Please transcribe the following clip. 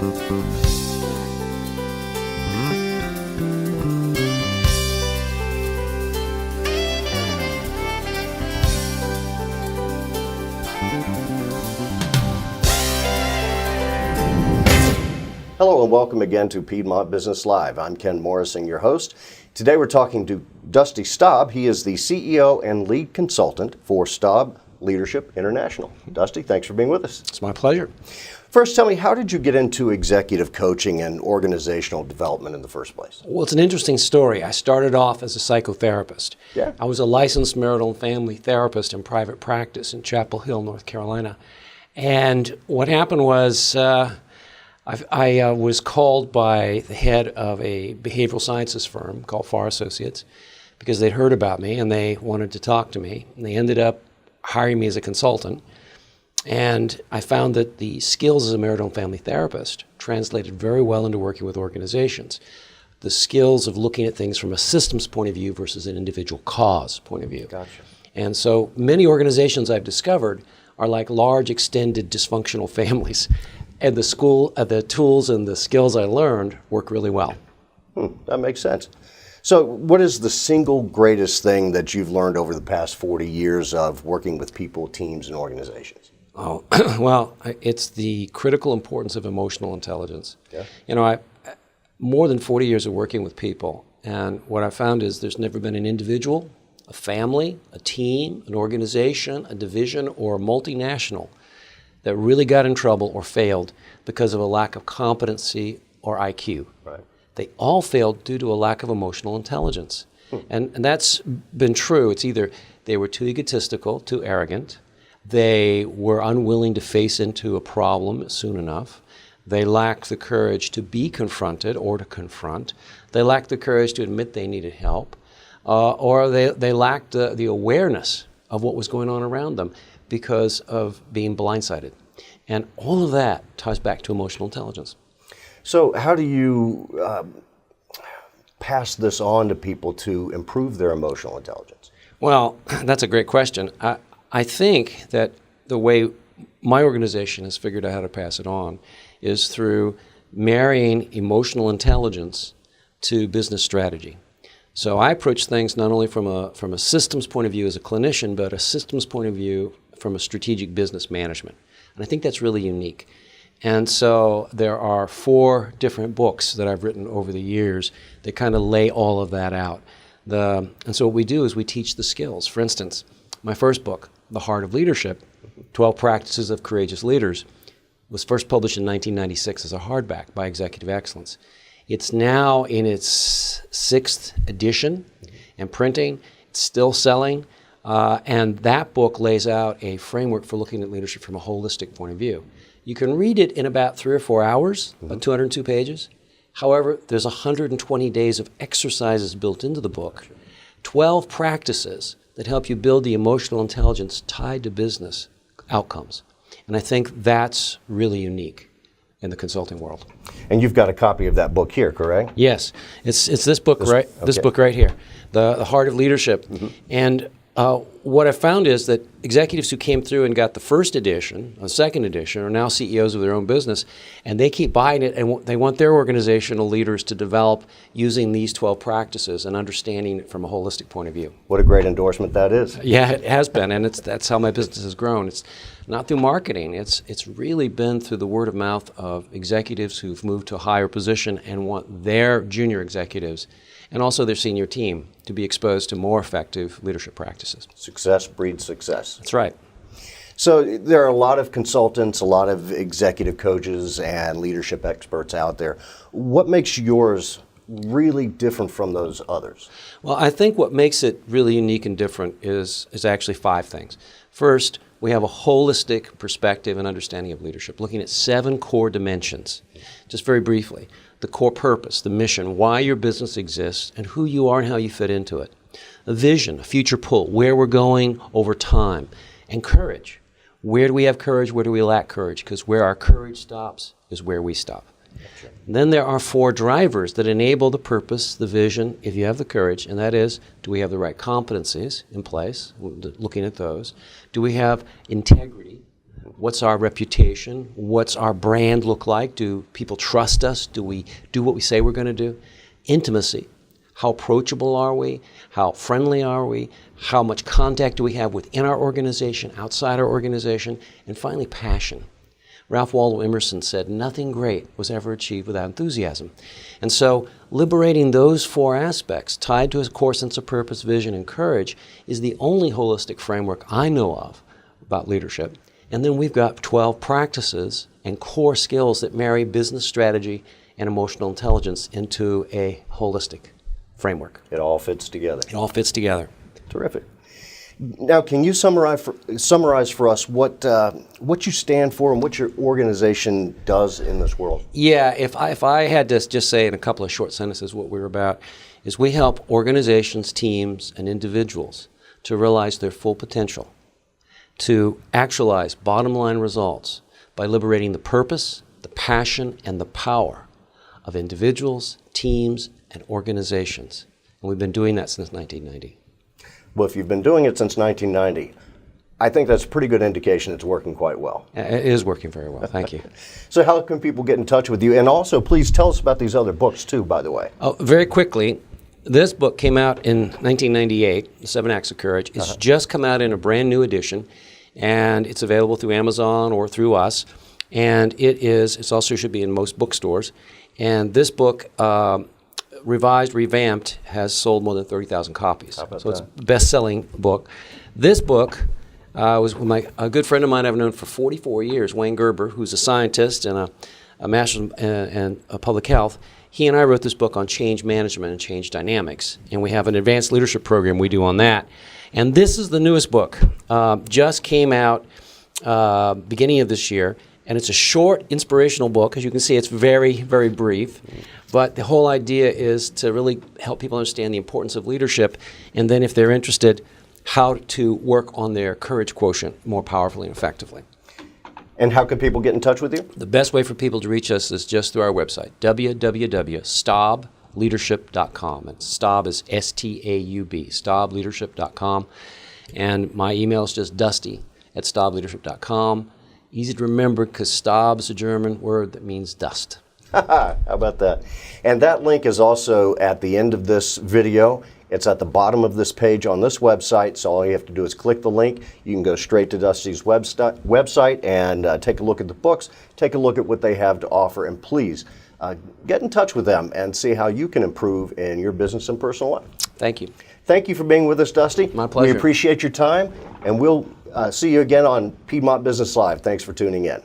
Hello and welcome again to Piedmont Business Live. I'm Ken Morrison, your host. Today we're talking to Dusty Staub. He is the CEO and lead consultant for Staub Leadership International. Dusty, thanks for being with us. It's my pleasure. First, tell me, how did you get into executive coaching and organizational development in the first place? Well, it's an interesting story. I started off as a psychotherapist. Yeah. I was a licensed marital and family therapist in private practice in Chapel Hill, North Carolina. And what happened was I was called by the head of a behavioral sciences firm called Farr Associates because they'd heard about me and they wanted to talk to me. And they ended up hiring me as a consultant. And I found that the skills as a marital and family therapist translated very well into working with organizations. The skills of looking at things from a systems point of view versus an individual cause point of view. Gotcha. And so many organizations I've discovered are like large, extended, dysfunctional families. And the tools and the skills I learned work really well. That makes sense. So what is the single greatest thing that you've learned over the past 40 years of working with people, teams, and organizations? Oh, well, it's the critical importance of emotional intelligence. Yeah. You know, I more than 40 years of working with people, and what I found is there's never been an individual, a family, a team, an organization, a division, or a multinational that really got in trouble or failed because of a lack of competency or IQ. Right. They all failed due to a lack of emotional intelligence. And that's been true. It's either they were too egotistical, too arrogant, they were unwilling to face into a problem soon enough, they lacked the courage to be confronted or to confront, they lacked the courage to admit they needed help, or they lacked the awareness of what was going on around them because of being blindsided. And all of that ties back to emotional intelligence. So how do you pass this on to people to improve their emotional intelligence? Well, that's a great question. I think that the way my organization has figured out how to pass it on is through marrying emotional intelligence to business strategy. So I approach things not only from a systems point of view as a clinician, but a systems point of view from a strategic business management. And I think that's really unique. And so there are 4 different books that I've written over the years that kind of lay all of that out. And so what we do is we teach the skills. For instance, my first book, The Heart of Leadership, 12 Practices of Courageous Leaders, was first published in 1996 as a hardback by Executive Excellence. It's now in its 6th edition and printing. It's still selling. And that book lays out a framework for looking at leadership from a holistic point of view. You can read it in about 3 or 4 hours, about 202 pages. However, there's 120 days of exercises built into the book, 12 practices that help you build the emotional intelligence tied to business outcomes. And I think that's really unique in the consulting world. And you've got a copy of that book here, correct? Yes, it's this book this book right here, The Heart of Leadership. And what I found is that executives who came through and got the first edition, the second edition, are now CEOs of their own business, and they keep buying it, and they want their organizational leaders to develop using these 12 practices and understanding it from a holistic point of view. What a great endorsement that is. Yeah, it has been, and that's how my business has grown. It's not through marketing. It's really been through the word of mouth of executives who've moved to a higher position and want their junior executives and also their senior team to be exposed to more effective leadership practices. Success breeds success. That's right. So there are a lot of consultants, a lot of executive coaches and leadership experts out there. What makes yours really different from those others? Well, I think what makes it really unique and different is actually 5 things. First, we have a holistic perspective and understanding of leadership, looking at 7 core dimensions. Just very briefly, the core purpose, the mission, why your business exists, and who you are and how you fit into it. A vision, a future pull, where we're going over time, and courage. Where do we have courage? Where do we lack courage? Because where our courage stops is where we stop. Gotcha. Then there are 4 drivers that enable the purpose, the vision, if you have the courage, and that is, do we have the right competencies in place, looking at those? Do we have integrity? What's our reputation? What's our brand look like? Do people trust us? Do we do what we say we're going to do? Intimacy. How approachable are we? How friendly are we? How much contact do we have within our organization, outside our organization? And finally, passion. Ralph Waldo Emerson said, nothing great was ever achieved without enthusiasm. And so liberating those four aspects tied to a core sense of purpose, vision, and courage is the only holistic framework I know of about leadership. And then we've got 12 practices and core skills that marry business strategy and emotional intelligence into a holistic framework. It all fits together. It all fits together. Terrific. Now, can you summarize for us what you stand for and what your organization does in this world? Yeah, if I had to just say in a couple of short sentences what we're about, is we help organizations, teams, and individuals to realize their full potential, to actualize bottom line results by liberating the purpose, the passion, and the power of individuals, teams, and organizations. And we've been doing that since 1990. Well, if you've been doing it since 1990, I think that's a pretty good indication it's working quite well. It is working very well. Thank you. So how can people get in touch with you? And also, please tell us about these other books, too, by the way. Oh, very quickly, this book came out in 1998, The 7 Acts of Courage. It's just come out in a brand new edition, and it's available through Amazon or through us. And it also should be in most bookstores. And this book, revised, revamped, has sold more than 30,000 copies. So it's a best-selling book. This book was with a good friend of mine I've known for 44 years, Wayne Gerber, who's a scientist and a master's in public health. He and I wrote this book on change management and change dynamics, and we have an advanced leadership program we do on that. And this is the newest book. Just came out beginning of this year. And it's a short, inspirational book. As you can see, it's very, very brief. But the whole idea is to really help people understand the importance of leadership, and then if they're interested, how to work on their courage quotient more powerfully and effectively. And how can people get in touch with you? The best way for people to reach us is just through our website, www.staubleadership.com. And Staub is S-T-A-U-B, staubleadership.com. And my email is just dusty@staubleadership.com. Easy to remember because Staub is a German word that means dust. How about that? And that link is also at the end of this video. It's at the bottom of this page on this website, so all you have to do is click the link. You can go straight to Dusty's website and take a look at the books, take a look at what they have to offer, and please get in touch with them and see how you can improve in your business and personal life. Thank you. Thank you for being with us, Dusty. My pleasure. We appreciate your time, and we'll see you again on Piedmont Business Live. Thanks for tuning in.